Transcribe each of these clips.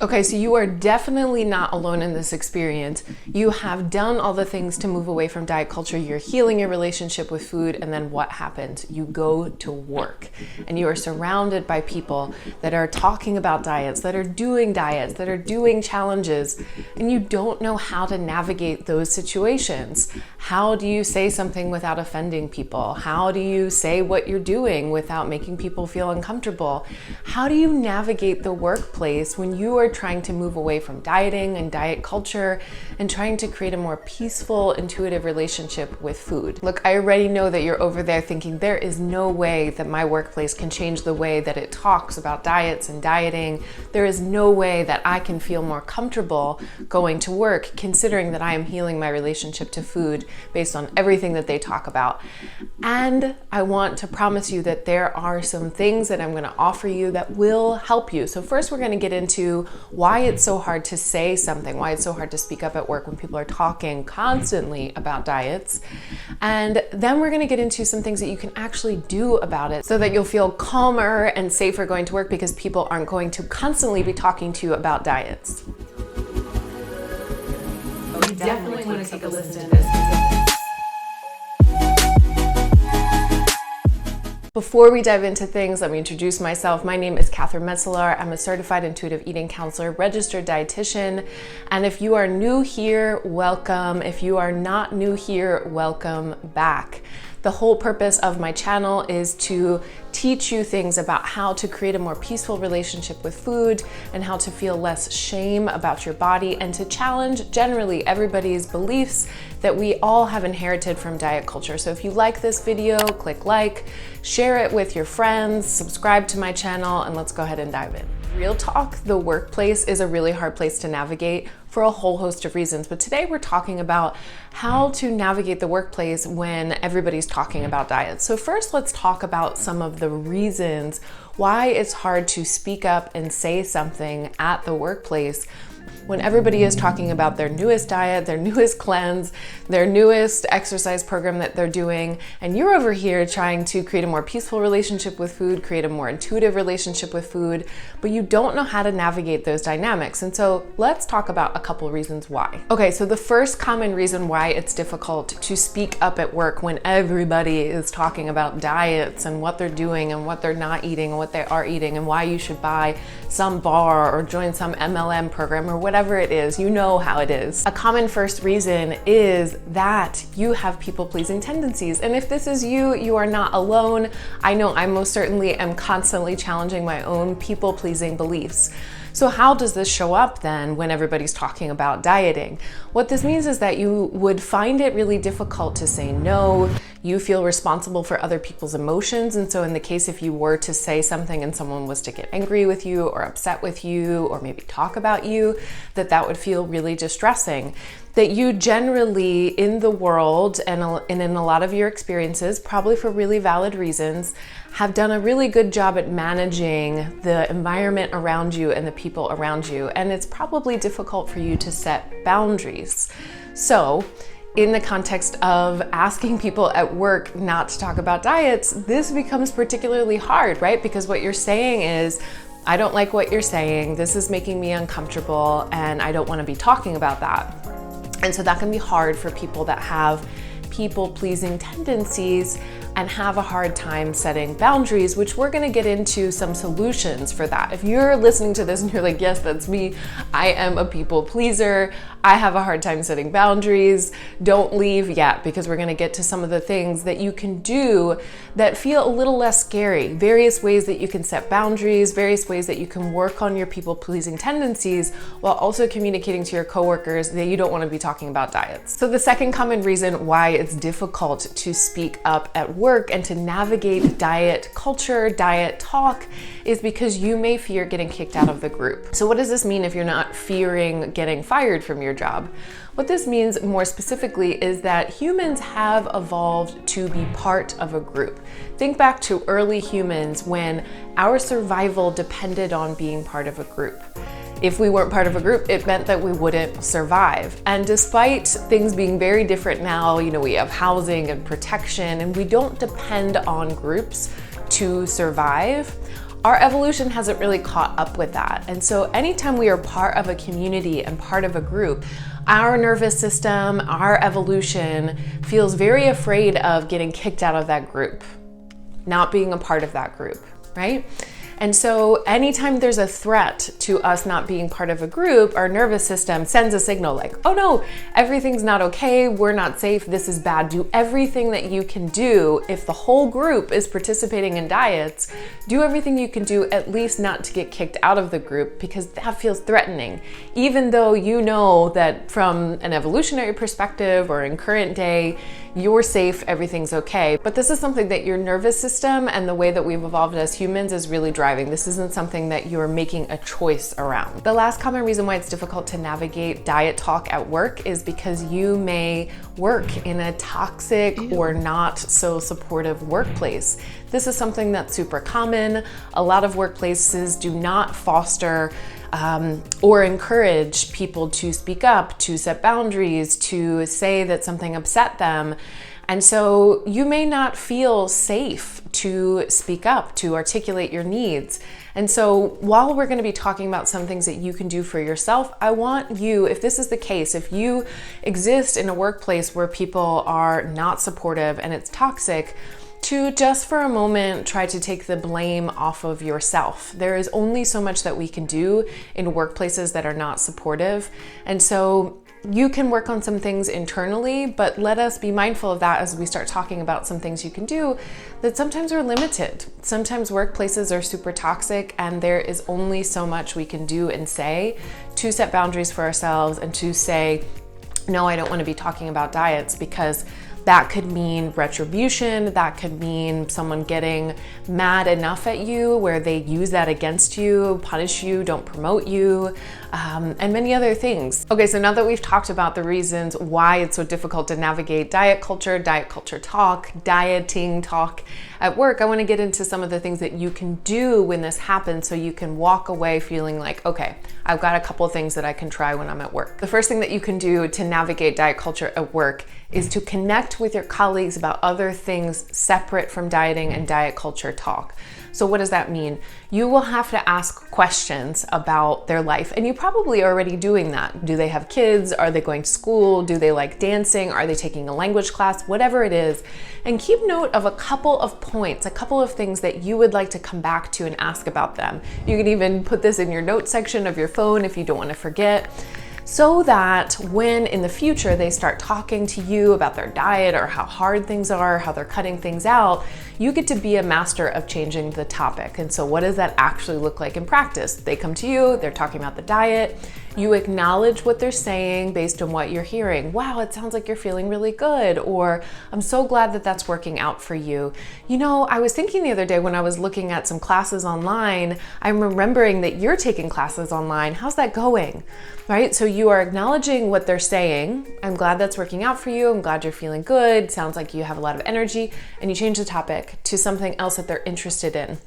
Okay, so you are definitely not alone in this experience. You have done all the things to move away from diet culture. You're healing your relationship with food, and then what happens? You go to work and you are surrounded by people that are talking about diets, that are doing challenges, and you don't know how to navigate those situations. How do you say something without offending people? How do you say what you're doing without making people feel uncomfortable? How do you navigate the workplace when you are trying to move away from dieting and diet culture and trying to create a more peaceful, intuitive relationship with food? Look, I already know that you're over there thinking there is no way that my workplace can change the way that it talks about diets and dieting. There is no way that I can feel more comfortable going to work considering that I am healing my relationship to food based on everything that they talk about. And I want to promise you that there are some things that I'm going to offer you that will help you. So first, we're going to get into why it's so hard to say something, why it's so hard to speak up at work when people are talking constantly about diets. And then we're going to get into some things that you can actually do about it so that you'll feel calmer and safer going to work because people aren't going to constantly be talking to you about diets. You definitely want to take a listen to this. Before we dive into things, let me introduce myself. My name is Catherine Metzelaar. I'm a certified intuitive eating counselor, registered dietitian. And if you are new here, welcome. If you are not new here, welcome back. The whole purpose of my channel is to teach you things about how to create a more peaceful relationship with food and how to feel less shame about your body and to challenge generally everybody's beliefs that we all have inherited from diet culture. So if you like this video, click like, share it with your friends, subscribe to my channel, and let's go ahead and dive in. Real talk, the workplace is a really hard place to navigate for a whole host of reasons. But today we're talking about how to navigate the workplace when everybody's talking about diets. So first, let's talk about some of the reasons why it's hard to speak up and say something at the workplace when everybody is talking about their newest diet, their newest cleanse, their newest exercise program that they're doing, and you're over here trying to create a more peaceful relationship with food, create a more intuitive relationship with food, but you don't know how to navigate those dynamics. And so let's talk about a couple reasons why. Okay, so the first common reason why it's difficult to speak up at work when everybody is talking about diets and what they're doing and what they're not eating and what they are eating and why you should buy some bar or join some MLM program or whatever it is, you know how it is. A common first reason is that you have people-pleasing tendencies. And if this is you, you are not alone. I know I most certainly am constantly challenging my own people-pleasing beliefs. So how does this show up then when everybody's talking about dieting? What this means is that you would find it really difficult to say no. You feel responsible for other people's emotions. And so in the case if you were to say something and someone was to get angry with you or upset with you or maybe talk about you, that would feel really distressing. That you generally in the world and in a lot of your experiences, probably for really valid reasons, have done a really good job at managing the environment around you and the people around you. And it's probably difficult for you to set boundaries. So in the context of asking people at work not to talk about diets, this becomes particularly hard, right? Because what you're saying is, I don't like what you're saying, this is making me uncomfortable, and I don't want to be talking about that. And so that can be hard for people that have people-pleasing tendencies and have a hard time setting boundaries, which we're gonna get into some solutions for that. If you're listening to this and you're like, yes, that's me, I am a people pleaser, I have a hard time setting boundaries, don't leave yet, because we're gonna get to some of the things that you can do that feel a little less scary, various ways that you can set boundaries, various ways that you can work on your people-pleasing tendencies while also communicating to your coworkers that you don't wanna be talking about diets. So the second common reason why it's difficult to speak up at work and to navigate diet culture, diet talk, is because you may fear getting kicked out of the group. So what does this mean if you're not fearing getting fired from your job? What this means more specifically is that humans have evolved to be part of a group. Think back to early humans when our survival depended on being part of a group. If we weren't part of a group, it meant that we wouldn't survive. And despite things being very different now, we have housing and protection, and we don't depend on groups to survive, our evolution hasn't really caught up with that. And so anytime we are part of a community and part of a group, our nervous system, our evolution feels very afraid of getting kicked out of that group, not being a part of that group, right? And so anytime there's a threat to us not being part of a group, our nervous system sends a signal like, oh no, everything's not okay, we're not safe, this is bad. Do everything that you can do. If the whole group is participating in diets, do everything you can do at least not to get kicked out of the group, because that feels threatening. Even though you know that from an evolutionary perspective or in current day, you're safe, everything's okay. But this is something that your nervous system and the way that we've evolved as humans is really driving. This isn't something that you're making a choice around. The last common reason why it's difficult to navigate diet talk at work is because you may work in a toxic or not so supportive workplace. This is something that's super common. A lot of workplaces do not foster or encourage people to speak up, to set boundaries, to say that something upset them. And so you may not feel safe to speak up, to articulate your needs. And so while we're going to be talking about some things that you can do for yourself, I want you, if this is the case, if you exist in a workplace where people are not supportive and it's toxic, to just for a moment try to take the blame off of yourself. There is only so much that we can do in workplaces that are not supportive. And so you can work on some things internally, but let us be mindful of that as we start talking about some things you can do that sometimes are limited. Sometimes workplaces are super toxic and there is only so much we can do and say to set boundaries for ourselves and to say, no, I don't want to be talking about diets, because that could mean retribution. That could mean someone getting mad enough at you where they use that against you, punish you, don't promote you, and many other things. Okay, so now that we've talked about the reasons why it's so difficult to navigate diet culture talk, dieting talk at work, I want to get into some of the things that you can do when this happens so you can walk away feeling like, okay, I've got a couple of things that I can try when I'm at work. The first thing that you can do to navigate diet culture at work is to connect with your colleagues about other things separate from dieting and diet culture talk. So what does that mean? You will have to ask questions about their life, and you probably are already doing that. Do they have kids? Are they going to school? Do they like dancing? Are they taking a language class? Whatever it is. And keep note of a couple of points, a couple of things that you would like to come back to and ask about them. You can even put this in your notes section of your phone if you don't want to forget, so that when in the future they start talking to you about their diet or how hard things are, how they're cutting things out, you get to be a master of changing the topic. And so what does that actually look like in practice? They come to you, they're talking about the diet, you acknowledge what they're saying based on what you're hearing. Wow, it sounds like you're feeling really good, or I'm so glad that that's working out for you. You know, I was thinking the other day when I was looking at some classes online, I'm remembering that you're taking classes online. How's that going? Right? So you are acknowledging what they're saying. I'm glad that's working out for you. I'm glad you're feeling good. Sounds like you have a lot of energy, and you change the topic to something else that they're interested in.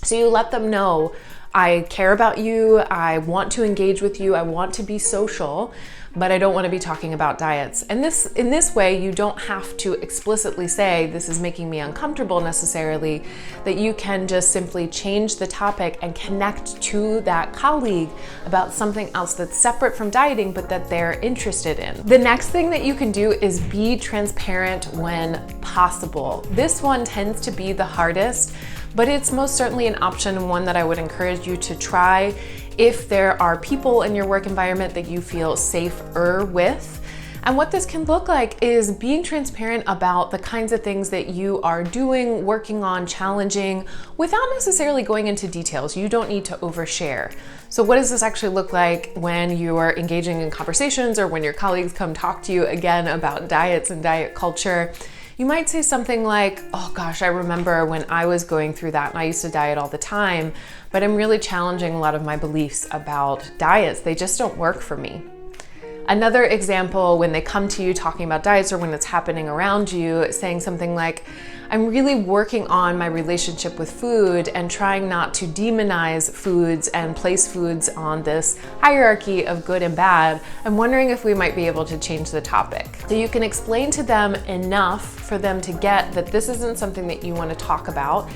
So you let them know, I care about you, I want to engage with you, I want to be social, but I don't want to be talking about diets. And in this way, you don't have to explicitly say, this is making me uncomfortable necessarily, that you can just simply change the topic and connect to that colleague about something else that's separate from dieting, but that they're interested in. The next thing that you can do is be transparent when possible. This one tends to be the hardest, but it's most certainly an option, and one that I would encourage you to try if there are people in your work environment that you feel safer with. And what this can look like is being transparent about the kinds of things that you are doing, working on, challenging, without necessarily going into details. You don't need to overshare. So what does this actually look like when you are engaging in conversations, or when your colleagues come talk to you again about diets and diet culture? You might say something like, oh gosh, I remember when I was going through that and I used to diet all the time, but I'm really challenging a lot of my beliefs about diets. They just don't work for me. Another example, when they come to you talking about diets, or when it's happening around you, saying something like, I'm really working on my relationship with food and trying not to demonize foods and place foods on this hierarchy of good and bad. I'm wondering if we might be able to change the topic. So you can explain to them enough for them to get that this isn't something that you want to talk about,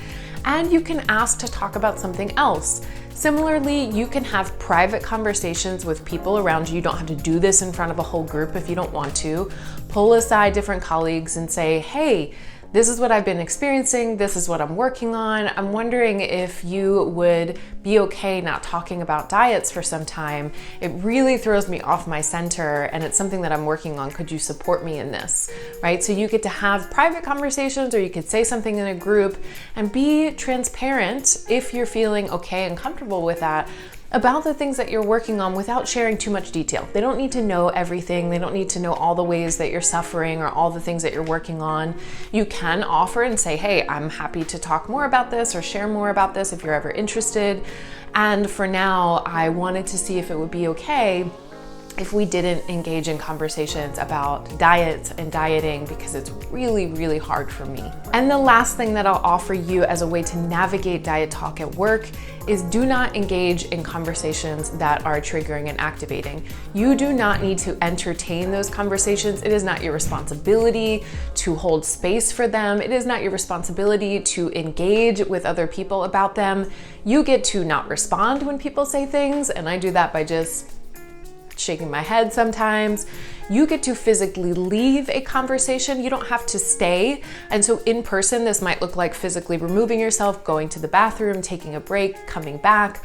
and you can ask to talk about something else. Similarly, you can have private conversations with people around you. You don't have to do this in front of a whole group if you don't want to. Pull aside different colleagues and say, hey, this is what I've been experiencing. This is what I'm working on. I'm wondering if you would be okay not talking about diets for some time. It really throws me off my center and it's something that I'm working on. Could you support me in this, right? So you get to have private conversations, or you could say something in a group and be transparent if you're feeling okay and comfortable with that, about the things that you're working on without sharing too much detail. They don't need to know everything. They don't need to know all the ways that you're suffering or all the things that you're working on. You can offer and say, hey, I'm happy to talk more about this or share more about this if you're ever interested. And for now, I wanted to see if it would be okay if we didn't engage in conversations about diets and dieting, because it's really, really hard for me. And the last thing that I'll offer you as a way to navigate diet talk at work is do not engage in conversations that are triggering and activating. You do not need to entertain those conversations. It is not your responsibility to hold space for them. It is not your responsibility to engage with other people about them. You get to not respond when people say things, and I do that by just shaking my head sometimes. You get to physically leave a conversation. You don't have to stay. And so in person, this might look like physically removing yourself, going to the bathroom, taking a break, coming back.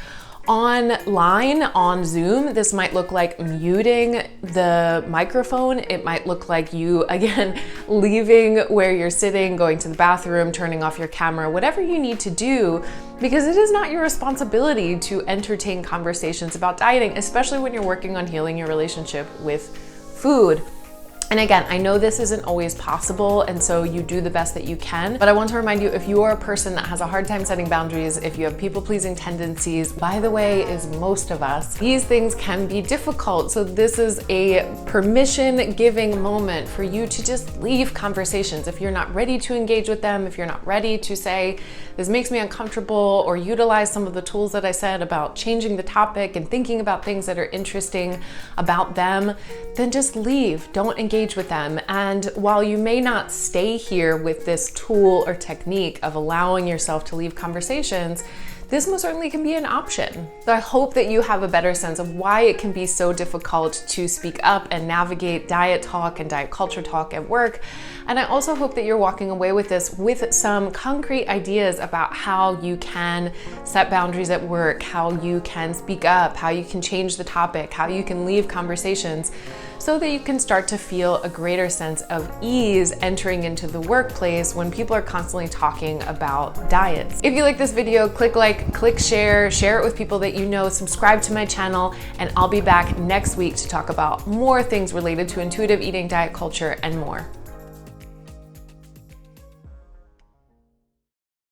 Online, on Zoom, this might look like muting the microphone. It might look like you, again, leaving where you're sitting, going to the bathroom, turning off your camera, whatever you need to do, because it is not your responsibility to entertain conversations about dieting, especially when you're working on healing your relationship with food. And again, I know this isn't always possible, and so you do the best that you can, but I want to remind you, if you are a person that has a hard time setting boundaries, if you have people-pleasing tendencies, by the way, is most of us, these things can be difficult. So this is a permission-giving moment for you to just leave conversations. If you're not ready to engage with them, if you're not ready to say, this makes me uncomfortable, or utilize some of the tools that I said about changing the topic and thinking about things that are interesting about them, then just leave. Don't engage with them. And while you may not stay here with this tool or technique of allowing yourself to leave conversations, this most certainly can be an option. So I hope that you have a better sense of why it can be so difficult to speak up and navigate diet talk and diet culture talk at work. And I also hope that you're walking away with this with some concrete ideas about how you can set boundaries at work, how you can speak up, how you can change the topic, how you can leave conversations, so that you can start to feel a greater sense of ease entering into the workplace when people are constantly talking about diets. If you like this video, click like, click share, share it with people that you know, subscribe to my channel, and I'll be back next week to talk about more things related to intuitive eating, diet culture, and more.